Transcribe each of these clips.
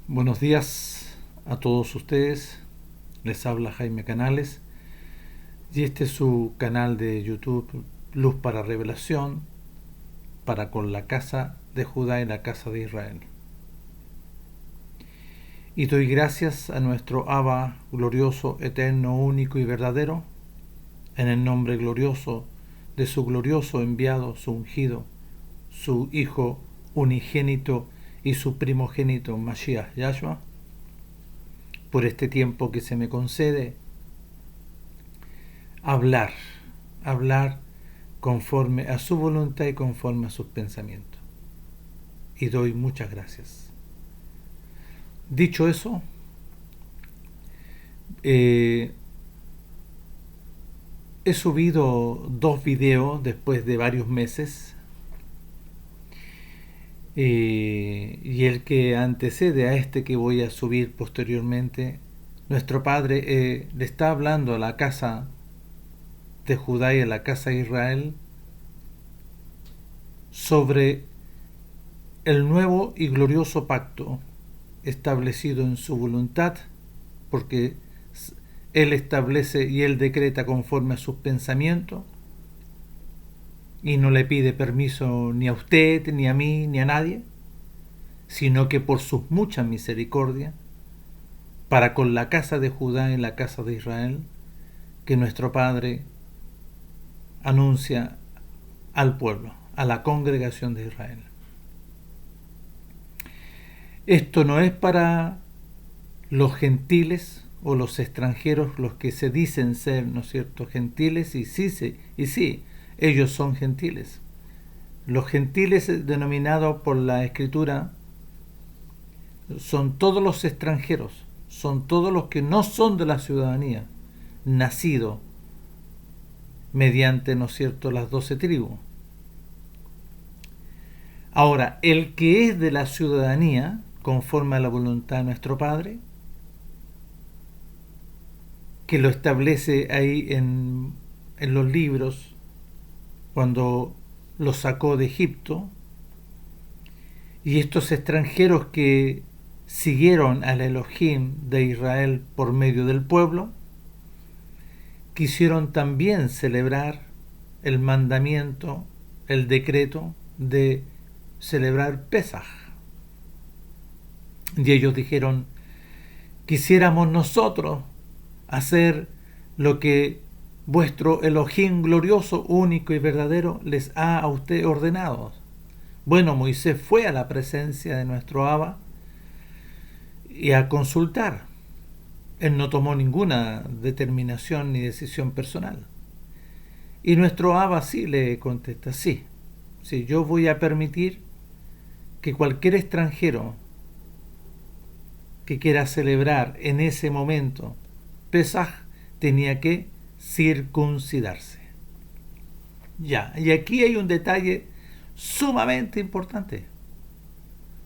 Buenos días a todos ustedes, les habla Jaime Canales y este es su canal de YouTube Luz para Revelación para con la casa de Judá y la casa de Israel. Y doy gracias a nuestro Abba glorioso, eterno, único y verdadero, en el nombre glorioso de su glorioso enviado, su ungido, su Hijo unigénito y su primogénito Mashiach Yahshua, por este tiempo que se me concede hablar, hablar conforme a su voluntad y conforme a sus pensamientos. Y doy muchas gracias. Dicho eso, he subido 2 videos después de varios meses, y el que antecede a este que voy a subir posteriormente. Nuestro Padre le está hablando a la casa de Judá y a la casa de Israel sobre el nuevo y glorioso pacto establecido en su voluntad, porque Él establece y Él decreta conforme a sus pensamientos y no le pide permiso ni a usted, ni a mí, ni a nadie, sino que por sus muchas misericordias, para con la casa de Judá y la casa de Israel, que nuestro Padre anuncia al pueblo, a la congregación de Israel. Esto no es para los gentiles o los extranjeros, los que se dicen ser, ¿no es cierto?, gentiles, y sí, ellos son gentiles. Los gentiles denominados por la Escritura son todos los extranjeros, son todos los que no son de la ciudadanía, nacido mediante, ¿no es cierto?, las 12 tribus. Ahora, el que es de la ciudadanía, conforme a la voluntad de nuestro Padre, que lo establece ahí en los libros, cuando lo sacó de Egipto, y estos extranjeros que siguieron al Elohim de Israel por medio del pueblo, quisieron también celebrar el mandamiento, el decreto de celebrar Pesaj. Y ellos dijeron: quisiéramos nosotros hacer lo que vuestro Elohim glorioso, único y verdadero les ha a usted ordenado. Bueno, Moisés fue a la presencia de nuestro Abba y a consultar. Él no tomó ninguna determinación ni decisión personal. Y nuestro Abba sí le contesta: sí, yo voy a permitir que cualquier extranjero que quiera celebrar en ese momento Pesaj tenía que circuncidarse. Ya, y aquí hay un detalle sumamente importante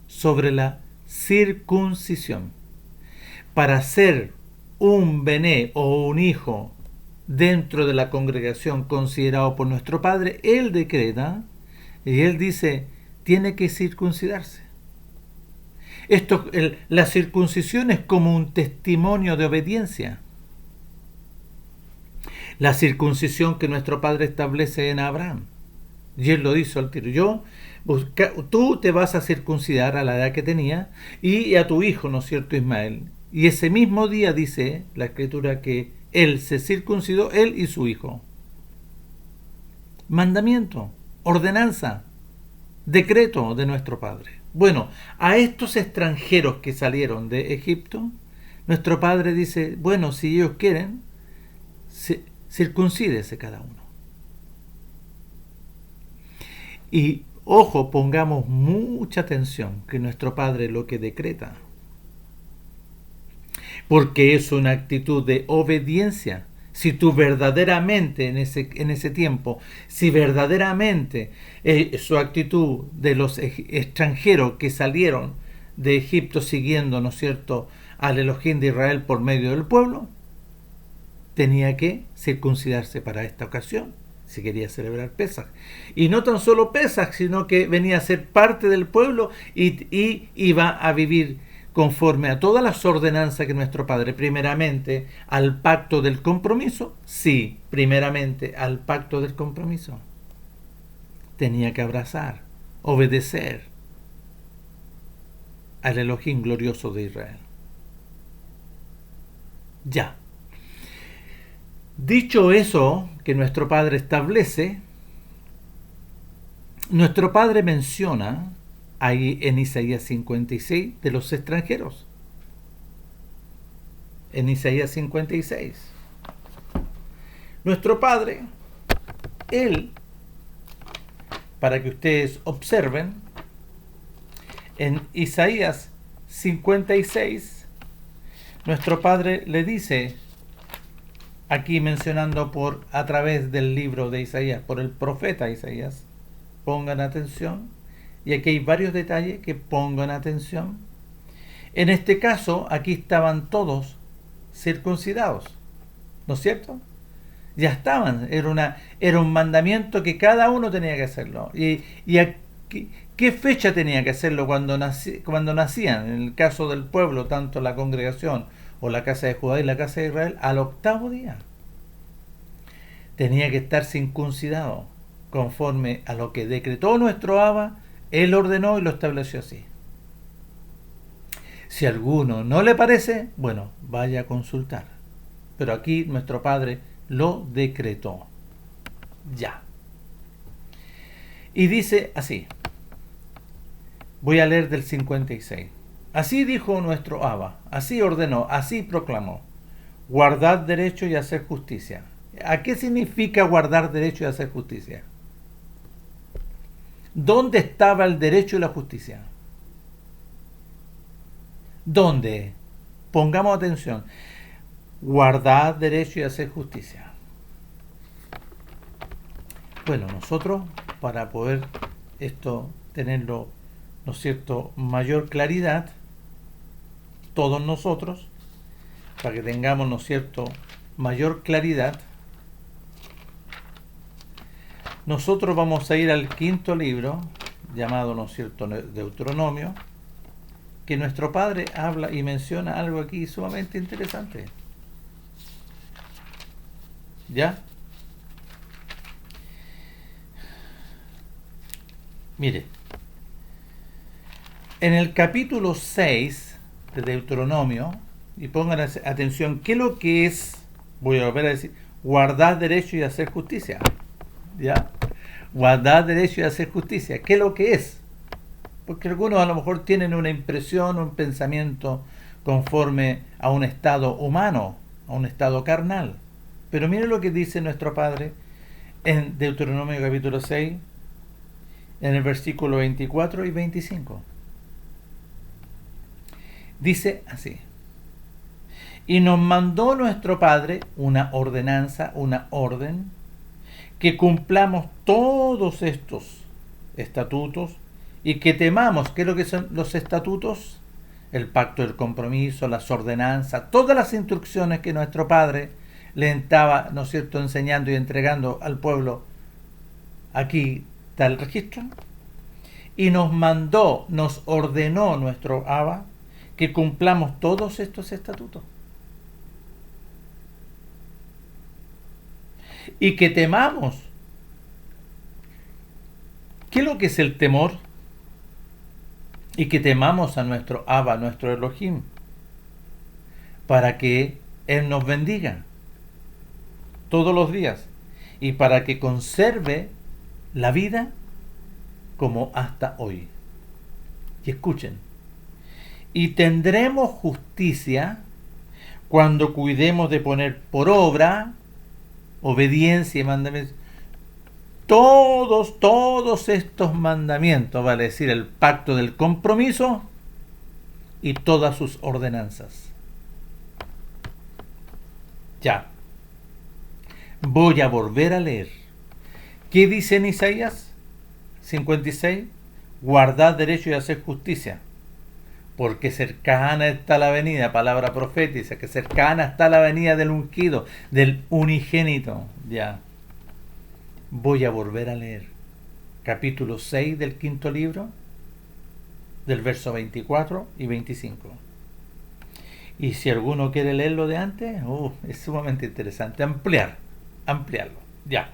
sobre la circuncisión. Para ser un bené o un hijo dentro de la congregación considerado por nuestro Padre, Él decreta y Él dice: tiene que circuncidarse. La circuncisión es como un testimonio de obediencia. La circuncisión que nuestro Padre establece en Abraham. Y Él lo hizo al tiro: tú te vas a circuncidar a la edad que tenía, y a tu hijo, ¿no es cierto?, Ismael. Y ese mismo día dice la Escritura que Él se circuncidó, Él y su hijo. Mandamiento, ordenanza, decreto de nuestro Padre. Bueno, a estos extranjeros que salieron de Egipto, nuestro Padre dice: bueno, si ellos quieren, circuncídese cada uno. Y ojo, pongamos mucha atención, que nuestro Padre lo que decreta, porque es una actitud de obediencia. Si tú verdaderamente en ese tiempo, si verdaderamente su actitud de los extranjeros que salieron de Egipto siguiendo, ¿no es cierto?, al Elohim de Israel por medio del pueblo, tenía que circuncidarse para esta ocasión, si quería celebrar Pesaj. Y no tan solo Pesaj, sino que venía a ser parte del pueblo y iba a vivir conforme a todas las ordenanzas que nuestro Padre, primeramente al pacto del compromiso, sí, primeramente al pacto del compromiso, tenía que abrazar, obedecer al Elohim glorioso de Israel. Ya. Dicho eso que nuestro Padre establece, nuestro Padre menciona ahí en Isaías 56 de los extranjeros. En Isaías 56. Nuestro Padre, Él, para que ustedes observen, en Isaías 56, nuestro Padre le dice, aquí mencionando a través del libro de Isaías, por el profeta Isaías, pongan atención, y aquí hay varios detalles que pongan atención. En este caso, aquí estaban todos circuncidados, ¿no es cierto? Ya estaban, era un mandamiento que cada uno tenía que hacerlo. ¿Y qué fecha tenía que hacerlo cuando nacían? En el caso del pueblo, tanto la congregación o la casa de Judá y la casa de Israel, al octavo día. Tenía que estar circuncidado, conforme a lo que decretó nuestro Abba. Él ordenó y lo estableció así. Si a alguno no le parece, bueno, vaya a consultar. Pero aquí nuestro Padre lo decretó. Ya. Y dice así. Voy a leer del 56. Así dijo nuestro Abba, así ordenó, así proclamó. Guardad derecho y hacer justicia. ¿A qué significa guardar derecho y hacer justicia? ¿Dónde estaba el derecho y la justicia? ¿Dónde? Pongamos atención. Guardar derecho y hacer justicia. Bueno, nosotros, para poder esto tenerlo, ¿no es cierto?, mayor claridad, todos nosotros, para que tengamos, ¿no es cierto?, mayor claridad, nosotros vamos a ir al quinto libro, llamado, ¿no es cierto?, Deuteronomio, que nuestro Padre habla y menciona algo aquí sumamente interesante. ¿Ya? Mire, en el capítulo 6 de Deuteronomio, y pongan atención, ¿qué es lo que es? Voy a volver a decir, guardar derecho y hacer justicia. ¿Ya? Guardar derecho y hacer justicia. ¿Qué es lo que es? Porque algunos a lo mejor tienen una impresión, un pensamiento conforme a un estado humano, a un estado carnal. Pero mire lo que dice nuestro Padre en Deuteronomio capítulo 6, en el versículo 24 y 25. Dice así: y nos mandó nuestro Padre una ordenanza, una orden, que cumplamos todos estos estatutos y que temamos. ¿Qué es lo que son los estatutos? El pacto del compromiso, las ordenanzas, todas las instrucciones que nuestro Padre le estaba, ¿no es cierto?, enseñando y entregando al pueblo. Aquí está el registro. Y nos mandó, nos ordenó nuestro Abba que cumplamos todos estos estatutos. Y que temamos. ¿Qué es lo que es el temor? Y que temamos a nuestro Abba, nuestro Elohim, para que Él nos bendiga todos los días y para que conserve la vida como hasta hoy. Y escuchen, y tendremos justicia cuando cuidemos de poner por obra obediencia y mandamientos. Todos estos mandamientos, vale decir, el pacto del compromiso y todas sus ordenanzas. Ya. Voy a volver a leer. ¿Qué dice en Isaías 56? Guardad derecho y hacer justicia, porque cercana está la venida, palabra profética, que cercana está la venida del ungido, del unigénito. Ya. Voy a volver a leer capítulo 6 del quinto libro, del verso 24 y 25. Y si alguno quiere leerlo de antes, es sumamente interesante. Ampliarlo. Ya.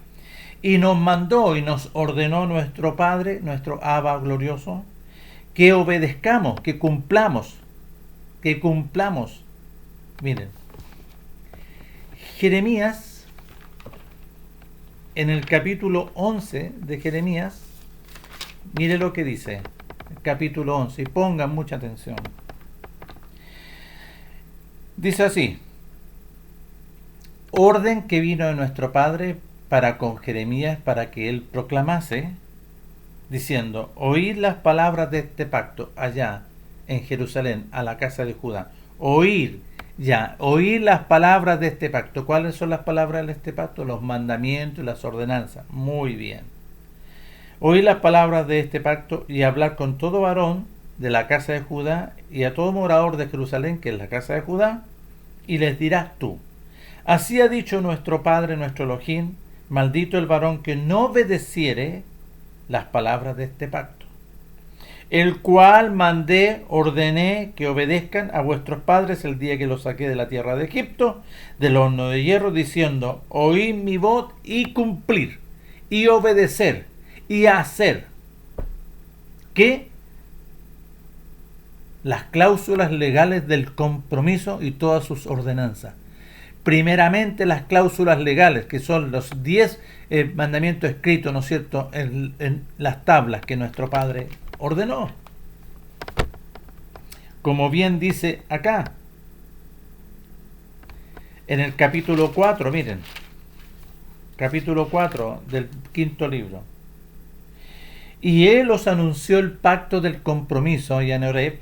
Y nos mandó y nos ordenó nuestro Padre, nuestro Abba glorioso, que obedezcamos, que cumplamos. Miren, Jeremías, en el capítulo 11 de Jeremías, mire lo que dice, el capítulo 11, y pongan mucha atención. Dice así: orden que vino de nuestro Padre para con Jeremías, para que él proclamase, diciendo: oíd las palabras de este pacto allá en Jerusalén, a la casa de Judá. Oír las palabras de este pacto. ¿Cuáles son las palabras de este pacto? Los mandamientos y las ordenanzas. Muy bien. Oír las palabras de este pacto y hablar con todo varón de la casa de Judá y a todo morador de Jerusalén, que es la casa de Judá, y les dirás tú: así ha dicho nuestro Padre, nuestro Elohim, maldito el varón que no obedeciere las palabras de este pacto, el cual ordené que obedezcan a vuestros padres el día que los saqué de la tierra de Egipto, del horno de hierro, diciendo: oíd mi voz y cumplir, y obedecer, y hacer. ¿Qué? Las cláusulas legales del compromiso y todas sus ordenanzas. Primeramente las cláusulas legales, que son los 10 mandamientos escritos, ¿no es cierto?, en las tablas que nuestro Padre ordenó. Como bien dice acá, en el capítulo 4, miren, capítulo 4 del 5º libro. Y él os anunció el pacto del compromiso en Horeb,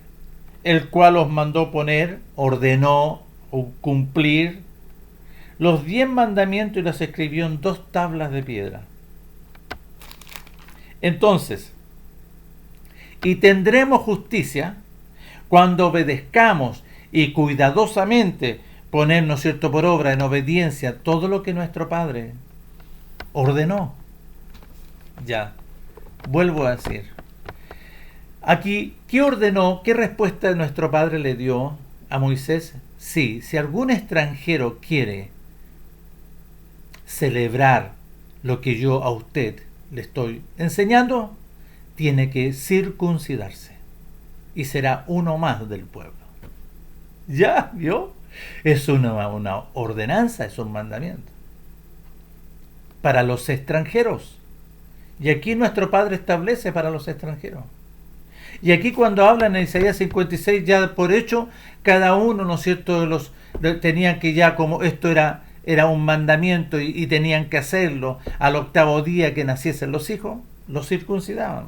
el cual os mandó poner, ordenó o cumplir los 10 mandamientos y los escribió en 2 tablas de piedra. Entonces, y tendremos justicia cuando obedezcamos y cuidadosamente poner, ¿no es cierto?, por obra en obediencia todo lo que nuestro Padre ordenó. Ya, vuelvo a decir. Aquí, ¿qué ordenó? ¿Qué respuesta nuestro Padre le dio a Moisés? Sí, si algún extranjero quiere celebrar lo que yo a usted le estoy enseñando, tiene que circuncidarse y será uno más del pueblo. ¿Ya vio? Es una ordenanza, es un mandamiento para los extranjeros. Y aquí nuestro Padre establece para los extranjeros. Y aquí cuando hablan en Isaías 56, ya por hecho, cada uno, ¿no es cierto?, tenían que ya, como esto era un mandamiento y tenían que hacerlo al 8º día que naciesen los hijos, los circuncidaban.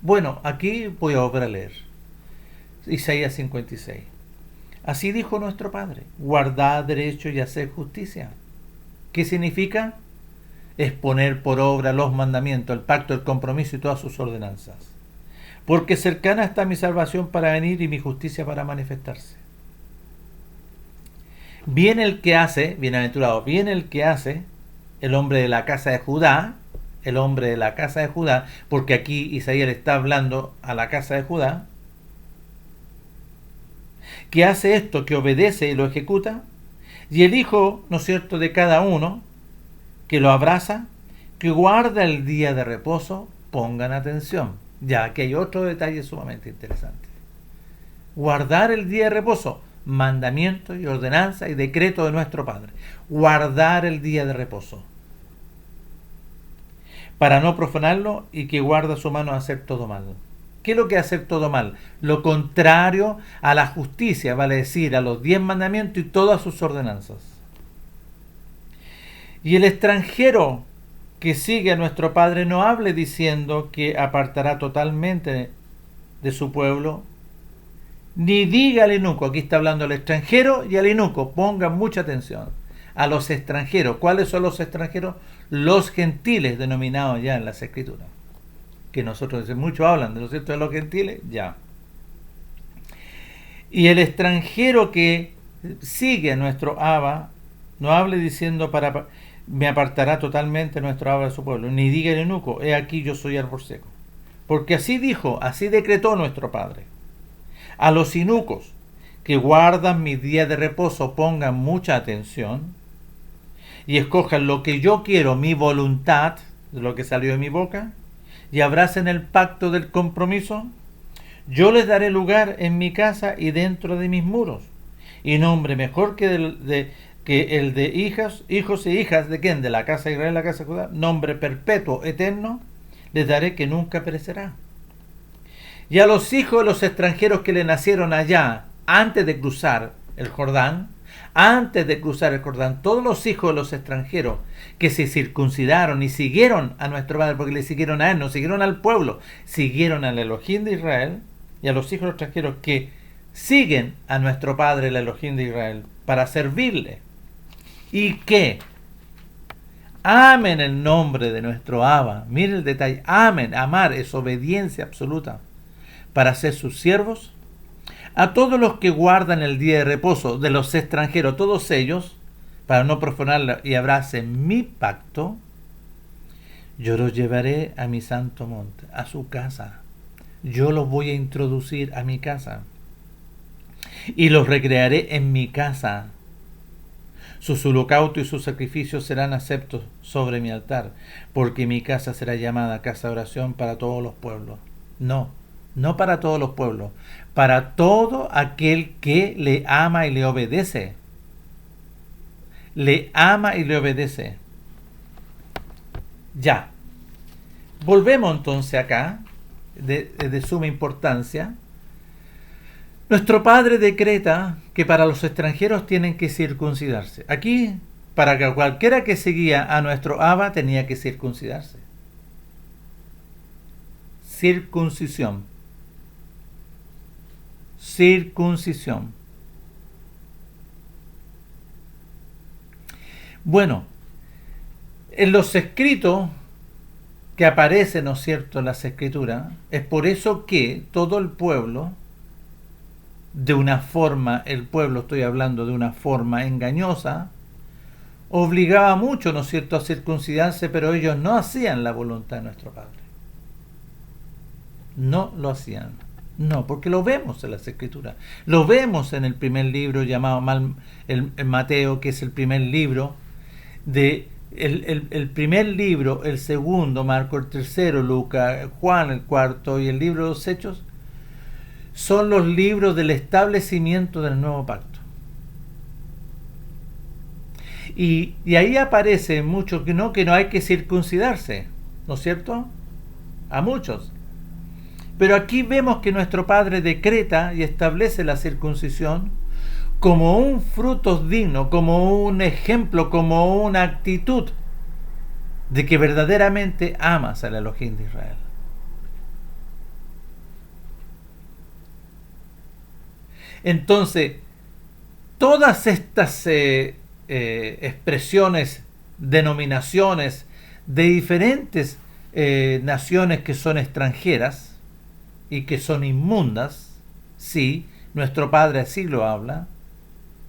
Bueno, aquí voy a volver a leer Isaías 56. Así dijo nuestro Padre: guardad derecho y hacer justicia. ¿Qué significa? Es poner por obra los mandamientos, el pacto, el compromiso y todas sus ordenanzas. Porque cercana está mi salvación para venir y mi justicia para manifestarse. Bien el que hace, bienaventurado, bien el que hace, el hombre de la casa de Judá, el hombre de la casa de Judá, porque aquí Isaías le está hablando a la casa de Judá, que hace esto, que obedece y lo ejecuta, y el hijo, ¿no es cierto?, de cada uno, que lo abraza, que guarda el día de reposo. Pongan atención, ya que hay otro detalle sumamente interesante. Guardar el día de reposo, mandamiento y ordenanza y decreto de nuestro Padre. Guardar el día de reposo, para no profanarlo, y que guarda su mano a hacer todo mal. ¿Qué es lo que hacer todo mal? Lo contrario a la justicia, vale decir, a los 10 mandamientos y todas sus ordenanzas. Y el extranjero que sigue a nuestro Padre no hable diciendo que apartará totalmente de su pueblo, ni diga al eunuco. Aquí está hablando al extranjero y al eunuco. Pongan mucha atención. A los extranjeros. ¿Cuáles son los extranjeros? Los gentiles, denominados ya en las Escrituras. Que nosotros muchos hablan de los gentiles, ya. Y el extranjero que sigue a nuestro Abba, no hable diciendo me apartará totalmente nuestro Abba de su pueblo, ni diga el eunuco: he aquí yo soy árbol seco. Porque así dijo, así decretó nuestro Padre. A los eunucos que guardan mi día de reposo pongan mucha atención y escojan lo que yo quiero, mi voluntad, de lo que salió de mi boca, y abracen el pacto del compromiso, yo les daré lugar en mi casa y dentro de mis muros, y nombre mejor que el de hijos e hijas de quién, de la casa de Israel, la casa de Judá, nombre perpetuo, eterno, les daré que nunca perecerá. Y a los hijos de los extranjeros que le nacieron allá, antes de cruzar el Jordán, todos los hijos de los extranjeros que se circuncidaron y siguieron a nuestro Padre, porque le siguieron a él, no siguieron al pueblo, siguieron al Elohim de Israel, y a los hijos de los extranjeros que siguen a nuestro Padre, el Elohim de Israel, para servirle, y que amen el nombre de nuestro Abba. Miren el detalle, amen, amar es obediencia absoluta, para ser sus siervos. A todos los que guardan el día de reposo de los extranjeros, todos ellos, para no profanarla y abracen mi pacto, yo los llevaré a mi santo monte, a su casa. Yo los voy a introducir a mi casa y los recrearé en mi casa. Sus holocaustos y sus sacrificios serán aceptos sobre mi altar, porque mi casa será llamada casa de oración para todos los pueblos. No para todos los pueblos, para todo aquel que le ama y le obedece. Le ama y le obedece. Ya. Volvemos entonces acá, de suma importancia. Nuestro Padre decreta que para los extranjeros tienen que circuncidarse. Aquí, para que cualquiera que seguía a nuestro Abba tenía que circuncidarse. Circuncisión. Bueno, en los escritos que aparecen, ¿no es cierto?, en las escrituras, es por eso que todo el pueblo, de una forma, estoy hablando de una forma engañosa, obligaba mucho, ¿no es cierto?, a circuncidarse, pero ellos no hacían la voluntad de nuestro Padre. No lo hacían. No, porque lo vemos en las escrituras. Lo vemos en el primer libro llamado el Mateo, que es el primer libro de el primer libro, el segundo, Marco el tercero, Lucas, Juan el cuarto y el libro de los Hechos, son los libros del establecimiento del nuevo pacto. Y ahí aparece mucho que no hay que circuncidarse, ¿no es cierto? A muchos. Pero aquí vemos que nuestro Padre decreta y establece la circuncisión como un fruto digno, como un ejemplo, como una actitud de que verdaderamente amas al Elohim de Israel. Entonces, todas estas expresiones, denominaciones de diferentes naciones que son extranjeras y que son inmundas, sí, nuestro Padre así lo habla,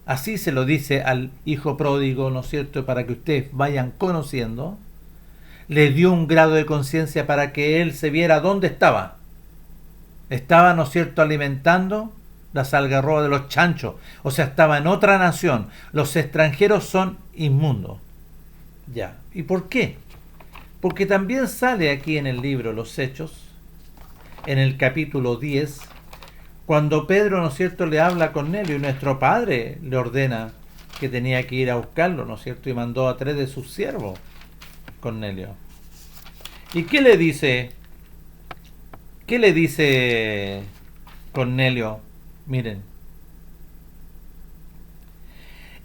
así se lo dice al hijo pródigo, ¿no es cierto?, para que ustedes vayan conociendo, le dio un grado de conciencia para que él se viera dónde estaba. Estaba, ¿no es cierto?, alimentando las algarrobas de los chanchos, o sea, estaba en otra nación. Los extranjeros son inmundos. Ya. ¿Y por qué? Porque también sale aquí en el libro Los Hechos, en el capítulo 10, cuando Pedro, ¿no es cierto?, le habla a Cornelio y nuestro Padre le ordena que tenía que ir a buscarlo, ¿no es cierto?, y mandó a 3 de sus siervos, Cornelio. ¿Y qué le dice? ¿Qué le dice Cornelio? Miren,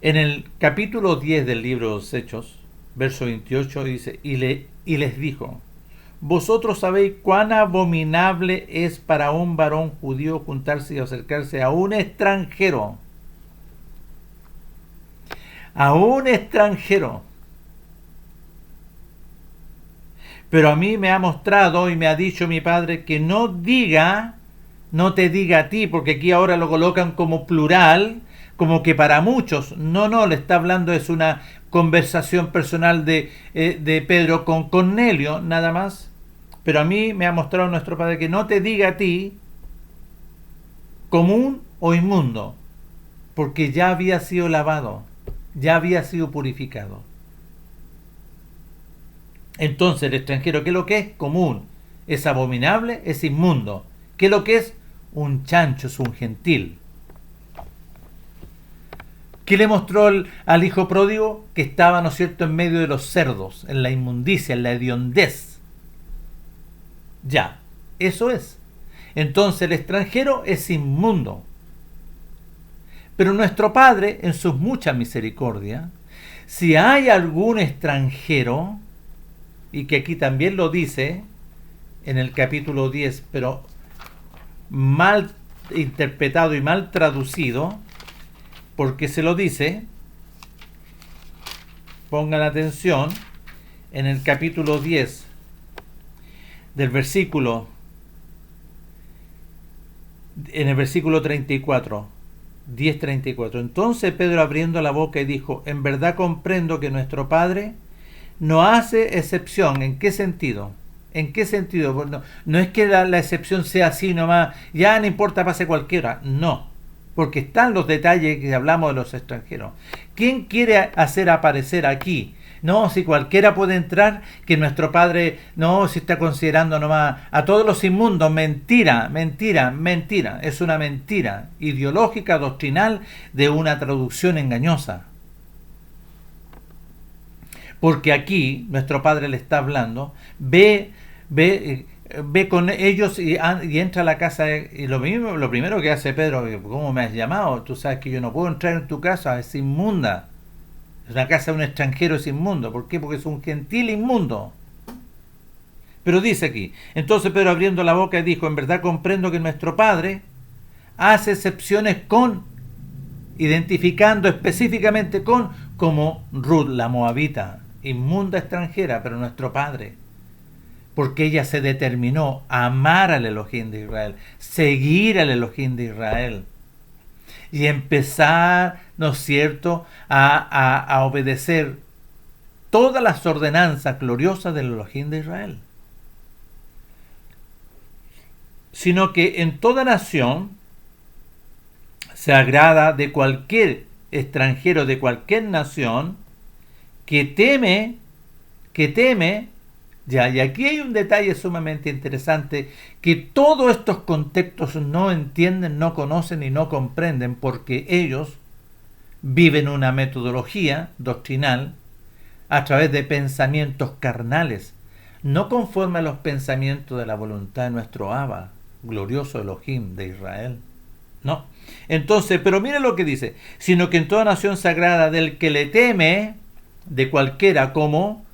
en el capítulo 10 del libro de los Hechos, verso 28, dice, y les dijo, vosotros sabéis cuán abominable es para un varón judío juntarse y acercarse a un extranjero. A un extranjero. Pero a mí me ha mostrado y me ha dicho mi Padre que no te diga a ti, porque aquí ahora lo colocan como plural, como que para muchos. No, le está hablando, es una conversación personal de Pedro con Cornelio, nada más. Pero a mí me ha mostrado nuestro Padre que no te diga a ti, común o inmundo. porque ya había sido lavado, ya había sido purificado. Entonces el extranjero, ¿qué es lo que es? Común, es abominable, es inmundo. ¿Qué es lo que es? Un chancho, es un gentil. ¿Qué le mostró al hijo pródigo? Que estaba, ¿no es cierto?, en medio de los cerdos, en la inmundicia, en la hediondez. Ya, eso es. Entonces el extranjero es inmundo. Pero nuestro Padre, en sus muchas misericordias, si hay algún extranjero, y que aquí también lo dice en el capítulo 10, pero mal interpretado y mal traducido, porque se lo dice, pongan atención, en el capítulo 10 del versículo, en el versículo 34, 10:34. Entonces Pedro, abriendo la boca, y dijo: en verdad comprendo que nuestro Padre no hace excepción. ¿En qué sentido? ¿En qué sentido? Bueno, no es que la excepción sea así nomás, ya no importa, pase cualquiera. No, porque están los detalles que hablamos de los extranjeros. ¿Quién quiere hacer aparecer aquí? No, si cualquiera puede entrar, que nuestro Padre no se está considerando nomás a todos los inmundos. Mentira, mentira, mentira. Es una mentira ideológica, doctrinal, de una traducción engañosa. Porque aquí nuestro Padre le está hablando, ve con ellos y entra a la casa, y lo primero que hace Pedro: ¿cómo me has llamado? Tú sabes que yo no puedo entrar en tu casa, es inmunda. Es una casa de un extranjero, es inmundo. ¿Por qué? Porque es un gentil inmundo. Pero dice aquí, entonces Pedro, abriendo la boca, dijo: en verdad comprendo que nuestro Padre hace excepciones con, identificando específicamente con, como Ruth la moabita, inmunda extranjera, pero nuestro Padre, porque ella se determinó a amar al Elohim de Israel, seguir al Elohim de Israel y empezar, ¿no es cierto?, a obedecer todas las ordenanzas gloriosas del Elohim de Israel. Sino que en toda nación se agrada de cualquier extranjero de cualquier nación que teme, ya, y aquí hay un detalle sumamente interesante que todos estos contextos no entienden, no conocen y no comprenden, porque ellos viven una metodología doctrinal a través de pensamientos carnales, no conforme a los pensamientos de la voluntad de nuestro Abba, glorioso Elohim de Israel. No. Entonces, pero mire lo que dice: sino que en toda nación sagrada del que le teme, de cualquiera, como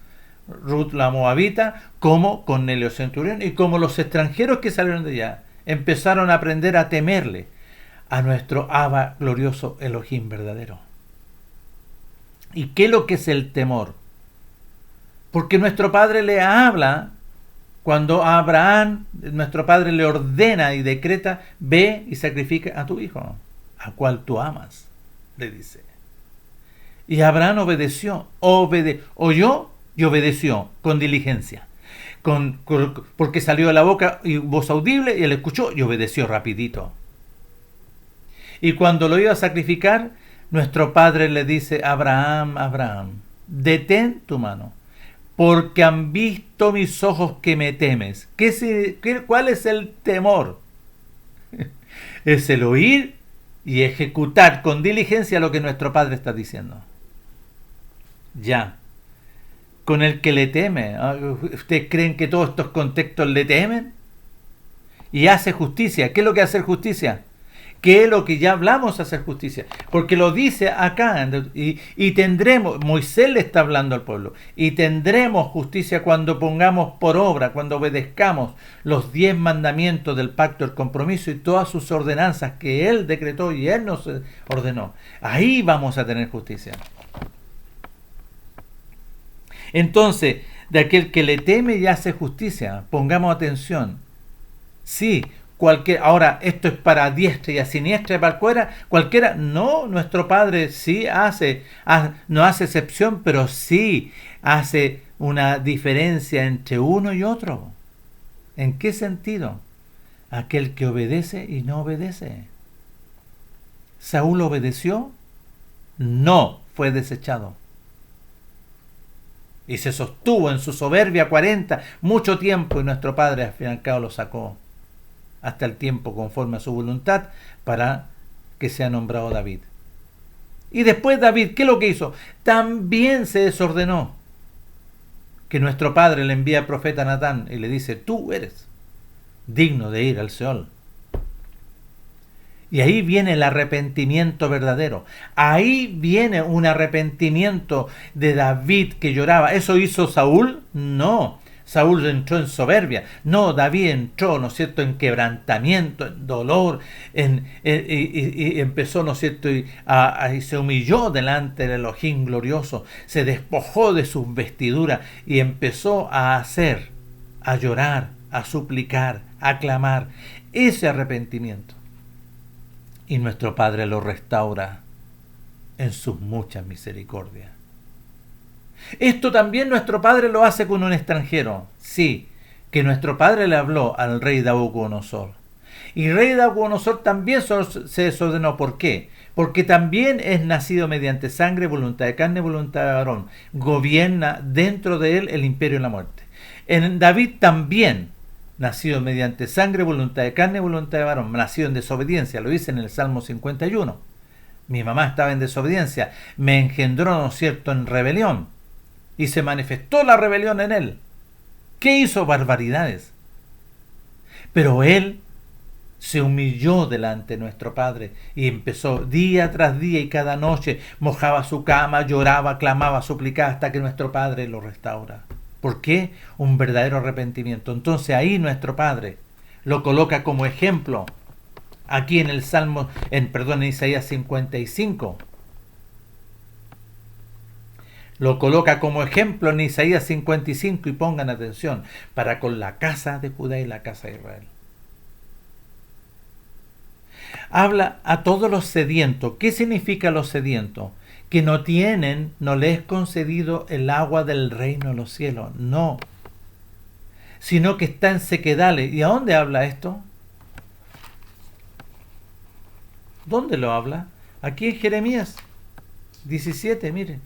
Ruth la moabita, como Cornelio centurión, y como los extranjeros que salieron de allá, empezaron a aprender a temerle, a nuestro Abba glorioso Elohim verdadero. ¿Y qué es lo que es el temor? Porque nuestro Padre le habla, cuando a Abraham, nuestro Padre le ordena y decreta: ve y sacrifica a tu hijo, a cual tú amas, le dice. Y Abraham obedeció, oyó y obedeció con diligencia, porque salió de la boca y voz audible, y él escuchó y obedeció rapidito. Y cuando lo iba a sacrificar, nuestro Padre le dice: Abraham, Abraham, detén tu mano, porque han visto mis ojos que me temes. ¿Cuál es el temor? Es el oír y ejecutar con diligencia lo que nuestro Padre está diciendo. Ya. Con el que le teme. ¿Ustedes creen que todos estos contextos le temen? Y hace justicia. ¿Qué es lo que hace justicia? ¿Qué es lo que ya hablamos, hacer justicia? Porque lo dice acá, y tendremos, Moisés le está hablando al pueblo, y tendremos justicia cuando pongamos por obra, cuando obedezcamos los 10 mandamientos del pacto del compromiso y todas sus ordenanzas que él decretó y él nos ordenó. Ahí vamos a tener justicia. Entonces, de aquel que le teme y hace justicia, pongamos atención. Sí, ahora, esto es para diestra y a siniestra, para cualquiera. No, nuestro Padre sí no hace excepción, pero sí hace una diferencia entre uno y otro. ¿En qué sentido? Aquel que obedece y no obedece. ¿Saúl obedeció? No, fue desechado. Y se sostuvo en su soberbia 40 mucho tiempo, y nuestro Padre al fin y al cabo lo sacó hasta el tiempo conforme a su voluntad para que sea nombrado David. Y después David, ¿qué es lo que hizo? También se desordenó. Que nuestro Padre le envía al profeta Natán y le dice: tú eres digno de ir al Seol. Y ahí viene el arrepentimiento verdadero. Ahí viene un arrepentimiento de David que lloraba. ¿Eso hizo Saúl? No. Saúl entró en soberbia. No, David entró, ¿no es cierto?, en quebrantamiento, en dolor, y empezó, ¿no es cierto?, y se humilló delante del Elohim glorioso, se despojó de sus vestiduras y empezó a hacer, a llorar, a suplicar, a clamar. Ese arrepentimiento. Y nuestro Padre lo restaura en sus muchas misericordias. Esto también nuestro Padre lo hace con un extranjero. Sí, que nuestro Padre le habló al rey Nabucodonosor. Y rey Nabucodonosor también se desordenó. ¿Por qué? Porque también es nacido mediante sangre, voluntad de carne, voluntad de varón. Gobierna dentro de él el imperio y la muerte. En David también, nacido mediante sangre, voluntad de carne, voluntad de varón, nacido en desobediencia, lo dice en el Salmo 51. Mi mamá estaba en desobediencia, me engendró, ¿no es cierto?, en rebelión, y se manifestó la rebelión en él. ¿Qué hizo? Barbaridades. Pero él se humilló delante de nuestro Padre y empezó día tras día y cada noche, mojaba su cama, lloraba, clamaba, suplicaba hasta que nuestro Padre lo restaura. ¿Por qué? Un verdadero arrepentimiento. Entonces ahí nuestro Padre lo coloca como ejemplo. Aquí en el Salmo, en Isaías 55. Lo coloca como ejemplo en Isaías 55, y pongan atención, para con la casa de Judá y la casa de Israel. Habla a todos los sedientos. ¿Qué significa los sedientos? Que no tienen, no les es concedido el agua del reino de los cielos, no, sino que está en sequedales. ¿Y a dónde habla esto? ¿Dónde lo habla? Aquí en Jeremías 17, miren.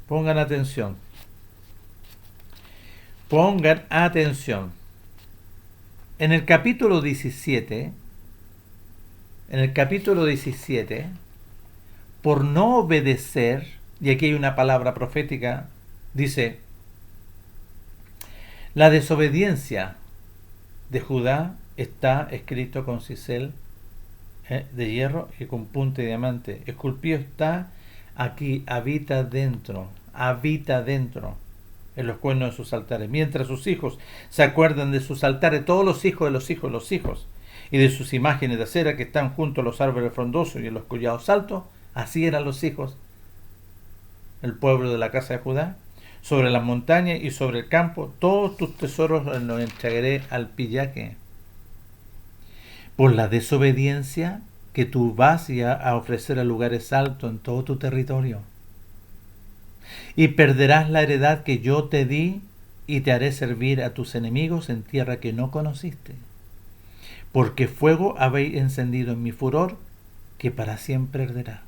Pongan atención. Pongan atención. En el capítulo 17, por no obedecer, y aquí hay una palabra profética, dice: la desobediencia de Judá está escrito con cisel de hierro y con punta de diamante. Esculpido está aquí, habita dentro, en los cuernos de sus altares. Mientras sus hijos se acuerdan de sus altares, todos los hijos de los hijos de los hijos, y de sus imágenes de acera que están junto a los árboles frondosos y en los collados altos, así eran los hijos, el pueblo de la casa de Judá. Sobre las montañas y sobre el campo, todos tus tesoros los entregaré al pillaje. Por la desobediencia que tú vas a ofrecer a lugares altos en todo tu territorio. Y perderás la heredad que yo te di, y te haré servir a tus enemigos en tierra que no conociste. Porque fuego habéis encendido en mi furor, que para siempre arderá.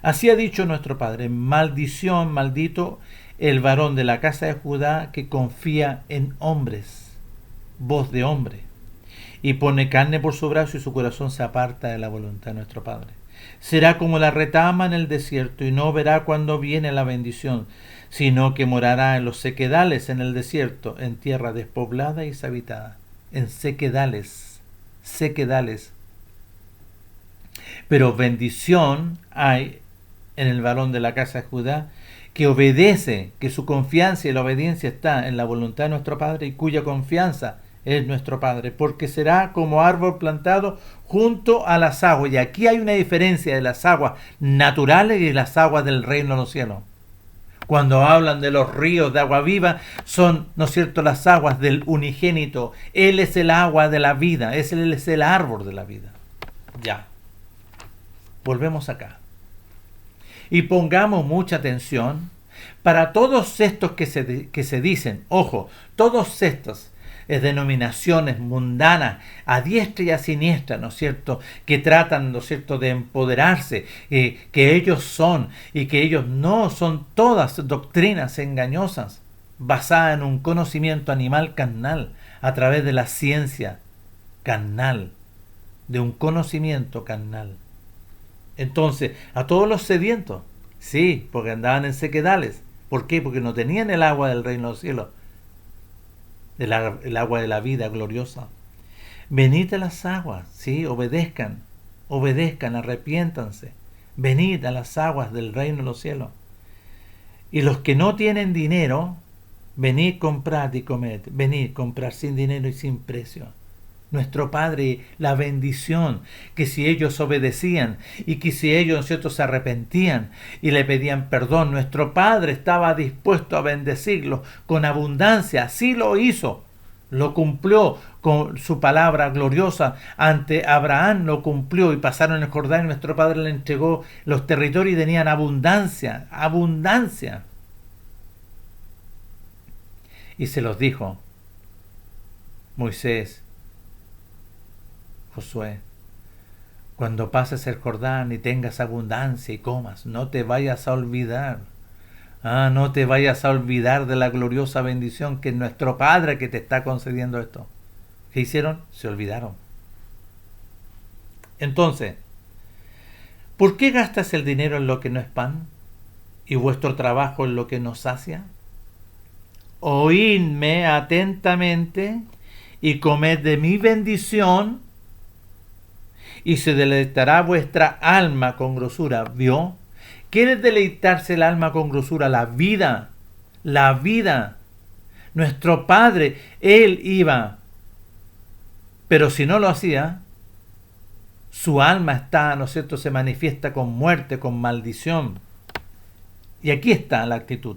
Así ha dicho nuestro Padre: maldición, maldito el varón de la casa de Judá que confía en hombres, voz de hombre, y pone carne por su brazo, y su corazón se aparta de la voluntad de nuestro Padre. Será como la retama en el desierto, y no verá cuando viene la bendición, sino que morará en los sequedales en el desierto, en tierra despoblada y deshabitada, en sequedales. Pero bendición hay en el varón de la casa de Judá, que obedece, que su confianza y la obediencia está en la voluntad de nuestro Padre, y cuya confianza es nuestro Padre, porque será como árbol plantado junto a las aguas. Y aquí hay una diferencia de las aguas naturales y las aguas del reino de los cielos. Cuando hablan de los ríos de agua viva, son, ¿no es cierto?, las aguas del unigénito. Él es el agua de la vida, Él es el árbol de la vida. Ya. Volvemos acá. Y pongamos mucha atención para todos estos que se dicen, ojo, todos estos denominaciones mundanas, a diestra y a siniestra, ¿no es cierto?, que tratan, ¿no es cierto?, de empoderarse, que ellos son y que ellos no son, todas doctrinas engañosas, basadas en un conocimiento animal carnal, a través de la ciencia carnal, de un conocimiento carnal. Entonces, a todos los sedientos, sí, porque andaban en sequedales. ¿Por qué? Porque no tenían el agua del reino de los cielos, el agua de la vida gloriosa. Venid a las aguas, sí, obedezcan, arrepiéntanse. Venid a las aguas del reino de los cielos. Y los que no tienen dinero, venid, comprad y comed. Venid, comprar sin dinero y sin precio. Nuestro Padre, la bendición, que si ellos obedecían y que si ellos, ¿no es cierto?, se arrepentían y le pedían perdón, nuestro Padre estaba dispuesto a bendecirlos con abundancia. Así lo hizo, lo cumplió con su palabra gloriosa ante Abraham, lo cumplió, y pasaron el Jordán y nuestro Padre le entregó los territorios y tenían abundancia, abundancia. Y se los dijo Moisés, Josué: cuando pases el Jordán y tengas abundancia y comas, no te vayas a olvidar. No te vayas a olvidar de la gloriosa bendición que es nuestro Padre que te está concediendo esto. ¿Qué hicieron? Se olvidaron. Entonces, ¿por qué gastas el dinero en lo que no es pan y vuestro trabajo en lo que no sacia? Oídme atentamente y comed de mi bendición, y se deleitará vuestra alma con grosura. ¿Vio? ¿Quiere deleitarse el alma con grosura? La vida. La vida. Nuestro Padre, Él iba. Pero si no lo hacía, su alma está, ¿no es cierto?, se manifiesta con muerte, con maldición. Y aquí está la actitud.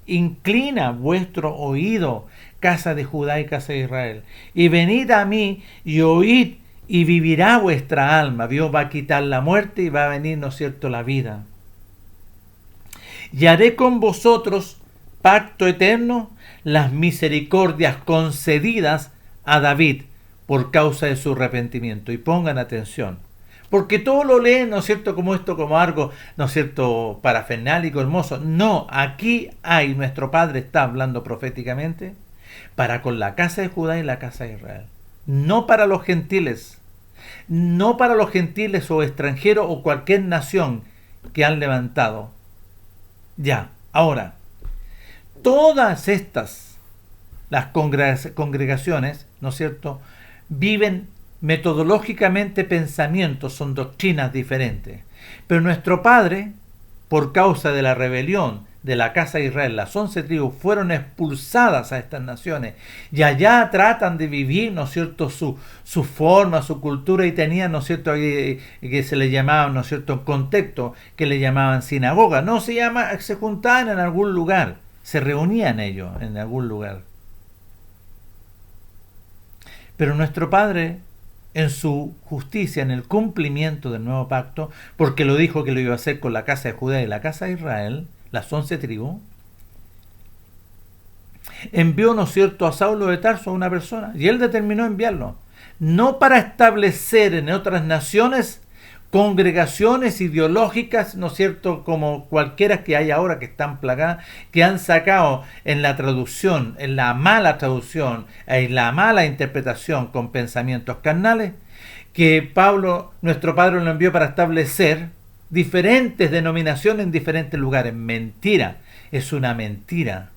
Inclina vuestro oído, casa de Judá y casa de Israel, y venid a mí y oíd, y vivirá vuestra alma. Dios va a quitar la muerte y va a venir, ¿no es cierto?, la vida. Y haré con vosotros pacto eterno, las misericordias concedidas a David por causa de su arrepentimiento. Y pongan atención, porque todo lo leen, ¿no es cierto?, como esto, como algo, ¿no es cierto?, parafernálico, hermoso. No, aquí hay, nuestro Padre está hablando proféticamente para con la casa de Judá y la casa de Israel. No para los gentiles, no para los gentiles o extranjeros o cualquier nación que han levantado. Ya, ahora, todas estas, las congregaciones, ¿no es cierto?, viven metodológicamente pensamientos, son doctrinas diferentes. Pero nuestro Padre, por causa de la rebelión de la casa de Israel, las 11 tribus fueron expulsadas a estas naciones y allá tratan de vivir, ¿no es cierto?, su forma, su cultura, y tenían, ¿no es cierto?, que se le llamaban, ¿no es cierto?, contexto, que le llamaban sinagoga. No se llama, se juntaban en algún lugar, se reunían ellos en algún lugar. Pero nuestro Padre, en su justicia, en el cumplimiento del nuevo pacto, porque lo dijo que lo iba a hacer con la casa de Judá y la casa de Israel, las 11 tribus, envió, ¿no es cierto?, a Saulo de Tarso, a una persona, y él determinó enviarlo, no para establecer en otras naciones congregaciones ideológicas, ¿no es cierto?, como cualquiera que hay ahora, que están plagadas, que han sacado en la traducción, en la mala traducción, en la mala interpretación con pensamientos carnales, que Pablo, nuestro Padre, lo envió para establecer diferentes denominaciones en diferentes lugares. Mentira, es una mentira.